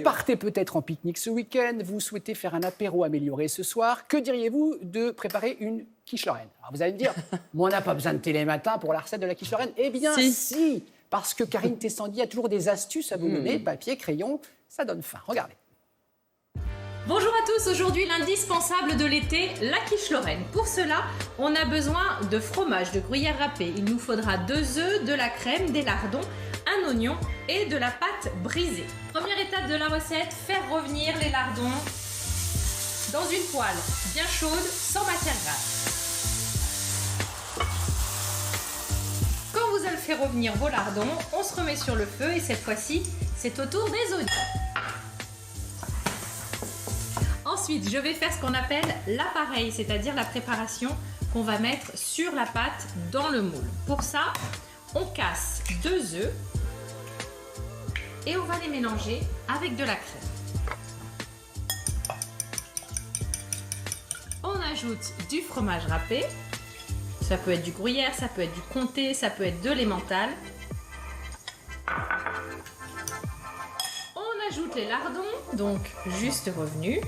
partez peut-être en pique-nique ce week-end, vous souhaitez faire un apéro amélioré ce soir. Que diriez-vous de préparer une quiche Lorraine? Alors vous allez me dire, moi on n'a pas besoin de télématin pour la recette de la quiche Lorraine. Eh bien si, parce que Karine Tessandi a toujours des astuces à vous donner, papier, crayon, ça donne faim. Regardez. Bonjour à tous, aujourd'hui l'indispensable de l'été, la quiche Lorraine. Pour cela, on a besoin de fromage, de gruyère râpée. Il nous faudra 2 œufs, de la crème, des lardons, un oignon et de la pâte brisée. Première étape de la recette, faire revenir les lardons dans une poêle bien chaude, sans matière grasse. Quand vous avez fait revenir vos lardons, on se remet sur le feu et cette fois-ci, c'est au tour des oignons. Ensuite, je vais faire ce qu'on appelle l'appareil, c'est-à-dire la préparation qu'on va mettre sur la pâte dans le moule. Pour ça, on casse 2 œufs et on va les mélanger avec de la crème. On ajoute du fromage râpé, ça peut être du gruyère, ça peut être du comté, ça peut être de l'emmental. On ajoute les lardons, donc juste revenus.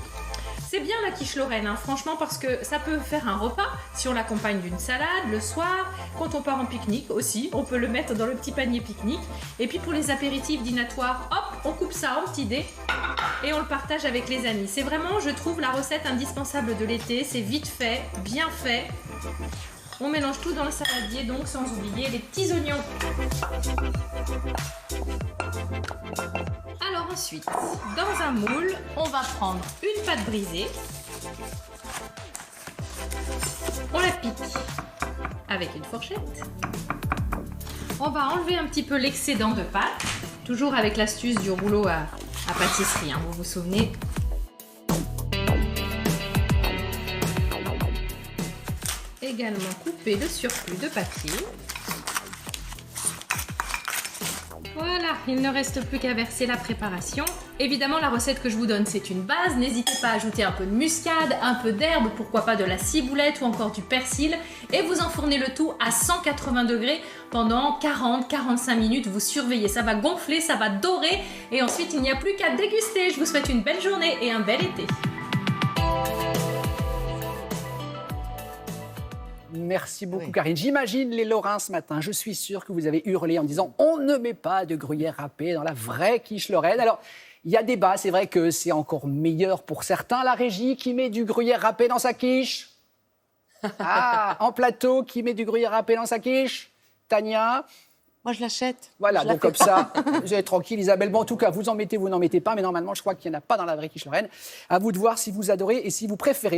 C'est bien la quiche Lorraine, hein, franchement, parce que ça peut faire un repas si on l'accompagne d'une salade le soir, quand on part en pique-nique aussi, on peut le mettre dans le petit panier pique-nique. Et puis pour les apéritifs dînatoires, hop, on coupe ça en petits dés et on le partage avec les amis. C'est vraiment, je trouve, la recette indispensable de l'été, c'est vite fait, bien fait. On mélange tout dans le saladier, donc sans oublier les petits oignons. Alors ensuite, dans un moule, on va prendre une pâte brisée. On la pique avec une fourchette. On va enlever un petit peu l'excédent de pâte, toujours avec l'astuce du rouleau à pâtisserie, hein, vous vous souvenez. Également couper le surplus de papier. Voilà, il ne reste plus qu'à verser la préparation. Évidemment, la recette que je vous donne, c'est une base. N'hésitez pas à ajouter un peu de muscade, un peu d'herbe, pourquoi pas de la ciboulette ou encore du persil. Et vous enfournez le tout à 180 degrés pendant 40-45 minutes. Vous surveillez, ça va gonfler, ça va dorer. Et ensuite, il n'y a plus qu'à déguster. Je vous souhaite une belle journée et un bel été. Merci beaucoup, Karine. J'imagine les Lorrains ce matin. Je suis sûr que vous avez hurlé en disant « On ne met pas de gruyère râpée dans la vraie quiche Lorraine ». Alors, il y a débat. C'est vrai que c'est encore meilleur pour certains. La régie qui met du gruyère râpé dans sa quiche. Ah, en plateau, qui met du gruyère râpé dans sa quiche. Tania. Moi, je l'achète. Voilà, donc comme ça, vous êtes tranquille, Isabelle. Bon, en tout cas, vous en mettez, vous n'en mettez pas. Mais normalement, je crois qu'il n'y en a pas dans la vraie quiche Lorraine. À vous de voir si vous adorez et si vous préférez.